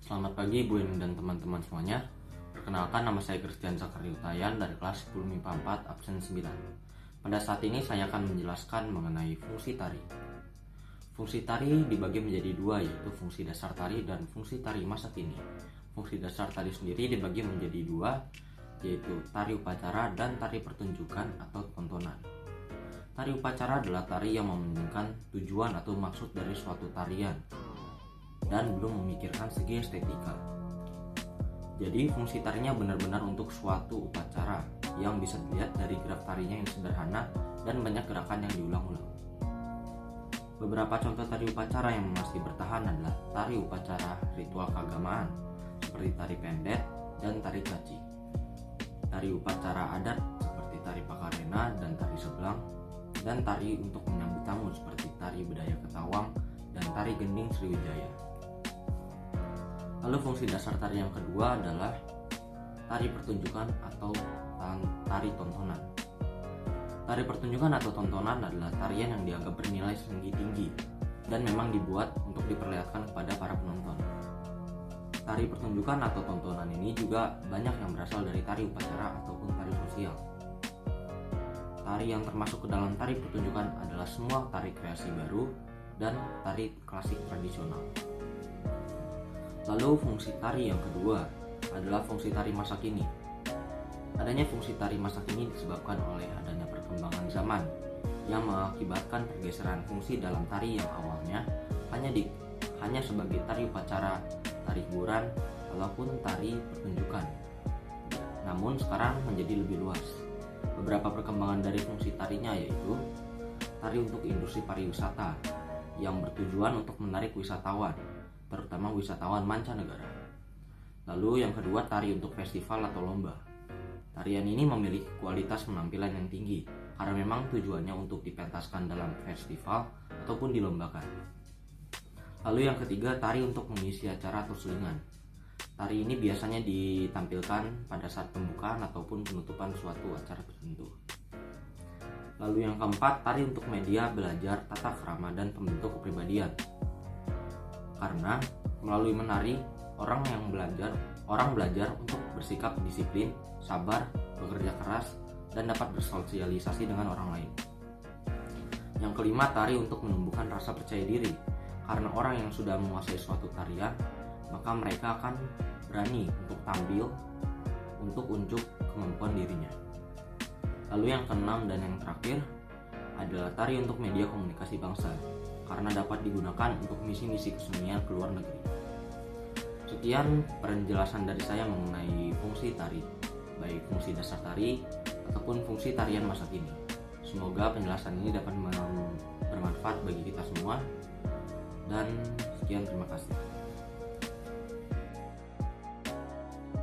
Selamat pagi Bu Eni dan teman-teman semuanya. Perkenalkan, nama saya Christian Zakariutayan dari kelas 10 MIPA 4 absen 9. Pada saat ini saya akan menjelaskan mengenai fungsi tari. Fungsi tari dibagi menjadi dua, yaitu fungsi dasar tari dan fungsi tari masa kini. Fungsi dasar tari sendiri dibagi menjadi dua, yaitu tari upacara dan tari pertunjukan atau tontonan. Tari upacara adalah tari yang mementingkan tujuan atau maksud dari suatu tarian dan belum memikirkan segi estetika. Jadi fungsi tarinya benar-benar untuk suatu upacara yang bisa dilihat dari gerak tarinya yang sederhana dan banyak gerakan yang diulang-ulang. Beberapa contoh tari upacara yang masih bertahan adalah tari upacara ritual keagamaan seperti tari pendet dan tari caci, tari upacara adat seperti tari pakarena dan tari sebelang, dan tari untuk menyambut tamu seperti tari bedaya Ketawang dan tari gending Sriwijaya. Lalu fungsi dasar tari yang kedua adalah tari pertunjukan atau tari tontonan. Tari pertunjukan atau tontonan adalah tarian yang dianggap bernilai seni tinggi dan memang dibuat untuk diperlihatkan kepada para penonton. Tari pertunjukan atau tontonan ini juga banyak yang berasal dari tari upacara ataupun tari sosial. Tari yang termasuk ke dalam tari pertunjukan adalah semua tari kreasi baru dan tari klasik tradisional. Lalu fungsi tari yang kedua adalah fungsi tari masa kini. Adanya fungsi tari masa kini disebabkan oleh adanya perkembangan zaman yang mengakibatkan pergeseran fungsi dalam tari yang awalnya hanya sebagai tari upacara, tari hiburan, ataupun tari pertunjukan. Namun sekarang menjadi lebih luas. Beberapa perkembangan dari fungsi tarinya yaitu tari untuk industri pariwisata yang bertujuan untuk menarik wisatawan, terutama wisatawan mancanegara. Lalu yang kedua, tari untuk festival atau lomba. Tarian ini memiliki kualitas penampilan yang tinggi karena memang tujuannya untuk dipentaskan dalam festival ataupun dilombakan. Lalu yang ketiga, tari untuk mengisi acara atau selingan. Tari ini biasanya ditampilkan pada saat pembukaan ataupun penutupan suatu acara tertentu. Lalu yang keempat, tari untuk media belajar tata krama dan pembentuk kepribadian. Karena melalui menari, orang belajar untuk bersikap disiplin, sabar, bekerja keras, dan dapat bersosialisasi dengan orang lain. Yang kelima, tari untuk menumbuhkan rasa percaya diri. Karena orang yang sudah menguasai suatu tarian, maka mereka akan berani untuk tampil untuk unjuk kemampuan dirinya. Lalu yang keenam dan yang terakhir adalah tari untuk media komunikasi bangsa, karena dapat digunakan untuk misi-misi kesenian ke luar negeri. Sekian penjelasan dari saya mengenai fungsi tari, baik fungsi dasar tari ataupun fungsi tarian masa kini. Semoga penjelasan ini dapat bermanfaat bagi kita semua, dan sekian, terima kasih.